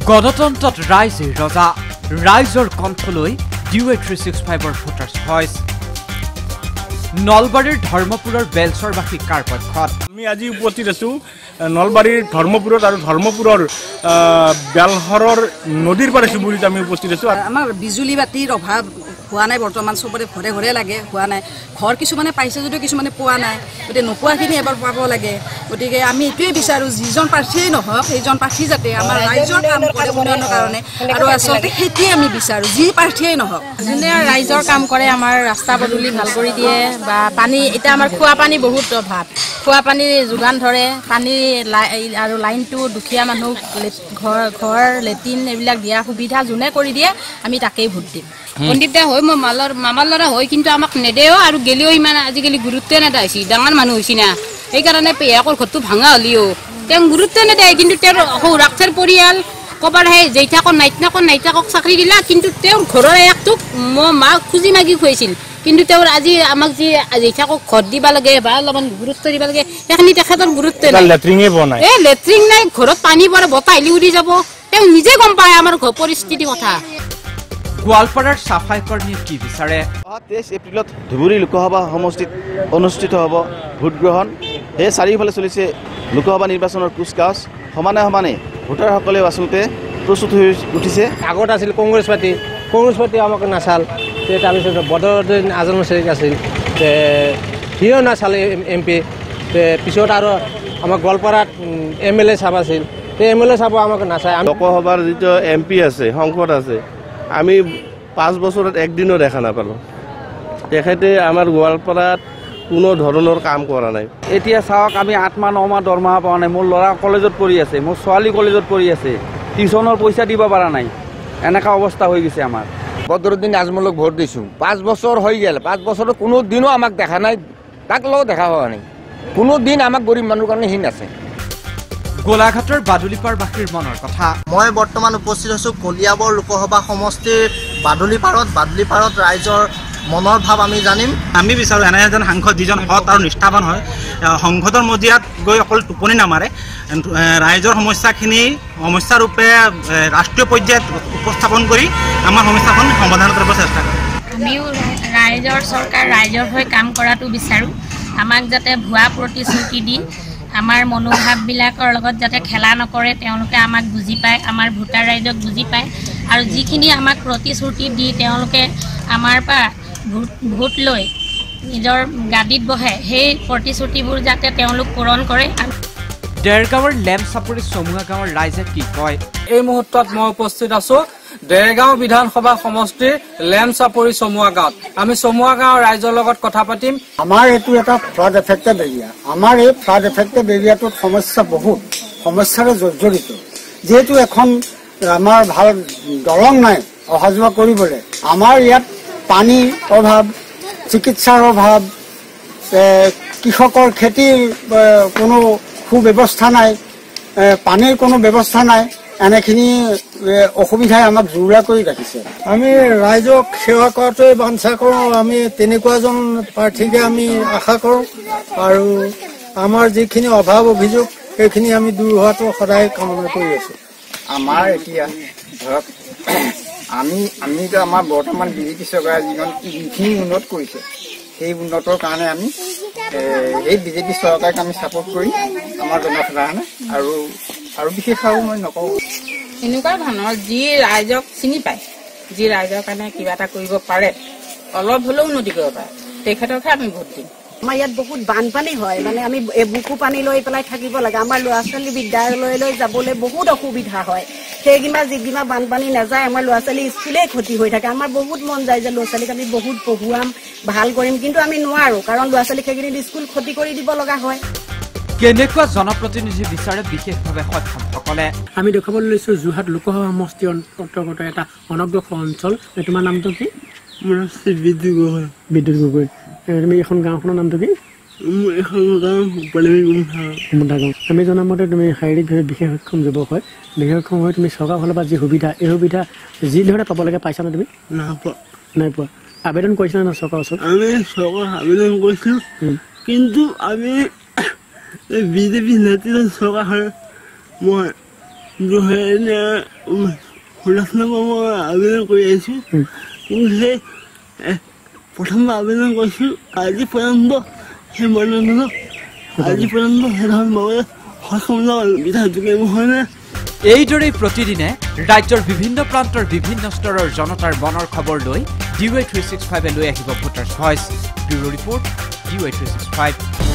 গণতন্ত্ৰত ৰাইজে ৰজা ৰাইজৰ কণ্ঠলৈ DUA 365 ভোটাৰ্ছ ভইচ নলবাৰীৰ ধৰ্মপুৰৰ বেলচৰবাসী কাৰ পক্ষত আমি আজি উপস্থিত আছো নলবাৰীৰ ধৰ্মপুৰত আৰু ধৰ্মপুৰৰ বেলহৰৰ নদীৰ পাৰে চুবুৰীত আমি উপস্থিত আছো আমাৰ বিজুলী বাতিৰ অভাৱ হোৱা নাই বৰ্তমান সবৰে ঘৰে ঘৰে লাগে হোৱা নাই ঘৰ কিছুমানে পাইছে যদিও কিছুমানে পোৱা নাই গতিকে নোপোৱাখিনি এবাৰ পাব লাগে গতিকে আমি এইটোৱে বিচাৰোঁ যিজন প্ৰাৰ্থীয়েই নহওক সেইজন প্ৰাৰ্থী যাতে আমাৰ ৰাইজৰ কাম কৰে উন্নয়নৰ কাৰণে আৰু আচলতে সেইটোৱে আমি বিচাৰোঁ যি প্ৰাৰ্থীয়েই নহওক যোনে ৰাইজৰ কাম কৰে আমাৰ ৰাস্তা পদূলি ভাল কৰি দিয়ে বা পানী এতিয়া আমাৰ খোৱা পানী বহুত অভাৱ খোৱা পানী যোগান ধৰে পানী আৰু লাইনটো দুখীয়া মানুহ ঘৰ লেট্ৰিন এইবিলাক দিয়া সুবিধা যোনে কৰি দিয়ে আমি তাকেই ভোট দিম পণ্ডিতা হয় মই মামাৰ ল'ৰা হয় কিন্তু আমাক নেদেও আৰু গেলেও ইমান আজিকালি গুৰুত্ব নেদা হৈছে ডাঙৰ মানুহ হৈছে না সেইকাৰণে পেহাকৰ ঘৰটো ভাঙা হ'লেও তেওঁ গুৰুত্ব নেদায় কিন্তু তেওঁৰ সৌৰাক্ষৰ পৰিয়াল ক'বাৰ সেই জেঠাকৰ নাইটাকক চাকৰি দিলা কিন্তু তেওঁৰ ঘৰৰ একটোক মাক খুজি মাগি খুৱাইছিল কিন্তু তেওঁৰ আজি আমাক যি জেঠাকক ঘৰ দিব লাগে বা অলপমান গুৰুত্ব দিব লাগে সেইখিনি তেখেতৰ গুৰুত্ব নাই লেট্ৰিন নাই ঘৰত পানী পৰে বতাহ আহিলে উৰি যাব তেওঁ নিজে গম পায় আমাৰ ঘৰ পৰিস্থিতিৰ কথা গোৱালপাৰাৰ চাফাই কৰ্মীয়ে কি বিচাৰে 23 এপ্ৰিলত ধুবুৰী লোকসভা সমষ্টিত অনুষ্ঠিত হ'ব ভোট গ্ৰহণ এই চাৰিওফালে চলিছে লোকসভা নিৰ্বাচনৰ কুচকাচ সমানে সমানে ভোটাৰসকলেও আচলতে প্ৰস্তুত হৈ উঠিছে আগত আছিল কংগ্ৰেছ পাৰ্টি আমাক নাচাল তাৰপিছত বদৰুদ্দিন আজম শ্বেখ আছিল সিও নাচালে MP পিছত আৰু আমাৰ গোৱালপাৰাত MLA চাব আছিল MLA চাব আমাক নাচায় লোকসভাৰ যিটো MP আছে সংসদ আছে আমি 5 বছৰত একদিনও দেখা নাপালোঁ তেখেতে আমাৰ গোৱালপাৰাত কোনো ধৰণৰ কাম কৰা নাই এতিয়া চাওক আমি 8 মাহ 9 মাহ দৰমহা পোৱা নাই মোৰ ল'ৰা কলেজত পঢ়ি আছে মোৰ ছোৱালী কলেজত পঢ়ি আছে টিউশ্যনৰ পইচা দিব পৰা নাই এনেকা অৱস্থা হৈ গৈছে আমাৰ বদৰুদ্দিন আজমলক ভোট দিছোঁ 5 বছৰ হৈ গ'ল 5 বছৰত কোনো দিনো আমাক দেখা নাই তাক লগত দেখা হোৱা নাই কোনো দিন আমাক গৰীব মানুহৰ কাৰণে হীন আছে গোলাঘাটৰ বাদুলিপাৰবাসীৰ মনৰ কথা মই বৰ্তমান উপস্থিত আছোঁ কলিয়াবৰ লোকসভা সমষ্টিৰ বাদুলিপাৰত ৰাইজৰ মনৰ ভাৱ আমি জানিম আমি বিচাৰোঁ এনে এজন সাংসদ যিজন সৎ আৰু নিষ্ঠাৱান হয় সংসদৰ মজিয়াত গৈ অকল টোপনি নামাৰে ৰাইজৰ সমস্যা ৰূপে ৰাষ্ট্ৰীয় পৰ্যায়ত উপস্থাপন কৰি আমাৰ সমস্যাখন সমাধান কৰিব চেষ্টা কৰে আমিও ৰাইজৰ চৰকাৰ ৰাইজৰ হৈ কাম কৰাটো বিচাৰোঁ আমাক যাতে ভুৱা প্ৰতিশ্ৰুতি দি আমাৰ মনোভাৱবিলাকৰ লগত যাতে খেলা নকৰে তেওঁলোকে আমাক বুজি পায় আমাৰ ভোটাৰ ৰাইজক বুজি পায় আৰু যিখিনি আমাক প্ৰতিশ্ৰুতি দি তেওঁলোকে আমাৰ পৰা ভোট লৈ নিজৰ গাদীত বহে সেই প্ৰতিশ্ৰুতিবোৰ যাতে তেওঁলোক পূৰণ কৰে ডেৰগাঁৱৰ লেম চাপৰি চমুৱা গাঁৱৰ ৰাইজে কি কয় এই মুহূৰ্তত মই উপস্থিত আছোঁ ডেৰগাঁও বিধানসভা সমষ্টিৰ লেম চাপৰি চমুৱা গাঁৱত আমি চমুৱা গাঁৱৰ ৰাইজৰ লগত কথা পাতিম আমাৰ এইটো এটা ফ্লাড এফেক্টেড এৰিয়া আমাৰ এই ফ্লাড এফেক্টেড এৰিয়াটোত সমস্যা বহুত সমস্যাৰে জৰ্জৰিত যিহেতু এখন আমাৰ ভাল দলং নাই অহা যোৱা কৰিবলৈ আমাৰ ইয়াত পানীৰ অভাৱ চিকিৎসাৰ অভাৱ কৃষকৰ খেতিৰ কোনো সুব্যৱস্থা নাই পানীৰ কোনো ব্যৱস্থা নাই এনেখিনি অসুবিধাই আমাক জোৰা কৰি ৰাখিছে আমি ৰাইজক সেৱা কৰাটোৱে বাঞ্ছা কৰোঁ আমি তেনেকুৱা এজন প্ৰাৰ্থীকে আমি আশা কৰোঁ আৰু আমাৰ যিখিনি অভাৱ অভিযোগ সেইখিনি আমি দূৰ হোৱাটো সদায় কামনা কৰি আছোঁ আমাৰ এতিয়া ধৰক আমিতো আমাৰ বৰ্তমান বিজেপি চৰকাৰে যিখিনি উন্নত কৰিছে সেই উন্নতৰ কাৰণে আমি এই বিজেপি চৰকাৰক আমি ছাপোৰ্ট কৰি আমাৰ জনসাধাৰণে আৰু বিশেষ আৰু মই নকওঁ এনেকুৱা ধৰণৰ যি ৰাইজক চিনি পায় যি ৰাইজৰ কাৰণে কিবা এটা কৰিব পাৰে অলপ হ'লেও উন্নতি কৰিব পাৰে তেখেতকহে আমি ভোট দিম আমাৰ ইয়াত বহুত বানপানী হয় মানে আমি বুকু পানী লৈ পেলাই থাকিব লাগে আমাৰ ল'ৰা ছোৱালী বিদ্যালয়লৈ যাবলৈ বহুত অসুবিধা হয় সেইদিনা যিদিনা বানপানী নাযায় আমাৰ ল'ৰা ছোৱালী স্কুলেই ক্ষতি হৈ থাকে আমাৰ বহুত মন যায় যে ল'ৰা ছোৱালীক আমি বহুত পঢ়ুৱাম ভাল কৰিম কিন্তু আমি নোৱাৰোঁ কাৰণ ল'ৰা ছোৱালীক সেইখিনি স্কুল ক্ষতি কৰি দিব লগা হয় কেনেকুৱা জনপ্ৰতিনিধি বিচাৰে বিশেষভাৱে সক্ষমসকলে আমি দেখাবলৈ লৈছোঁ যোৰহাট লোকসভা সমষ্টিৰ অন্তৰ্গত এটা অনগ্ৰসৰ অঞ্চল তোমাৰ নামটো কি বিদ্যুৎ গগৈ তুমি এখন গাঁওখনৰ নামটো কি আমি জনামতে তুমি শাৰীৰিকভাৱে বিশেষ সক্ষম যুৱক হয় বিশেষ সক্ষম হৈ তুমি চৰকাৰৰ ফালৰ পৰা যি সুবিধা এই সুবিধা যি ধৰণে পাব লাগে পাইছানে তুমি নাই পোৱা আবেদন কৰিছিলা ন চৰকাৰৰ ওচৰত আমি চৰকাৰ আবেদন কৰিছিলোঁ কিন্তু আমি বিজেপি নেতৃত্ব চৰকাৰ মই আবেদন কৰি আছোঁ কিন্তু সেই প্ৰথম আবেদন কৰিছোঁ আজি পৰ্যন্ত সেই মনোনয়নক আজি পৰ্যন্ত সেইধৰণ বাবে সক্ষম সুবিধা যোগাব হয় নাই। এইদৰে প্ৰতিদিনে ৰাজ্যৰ বিভিন্ন প্ৰান্তৰ বিভিন্ন স্তৰৰ জনতাৰ মনৰ খবৰ লৈ DY 365 লৈ আহিব voters voice. Bureau report DY 365।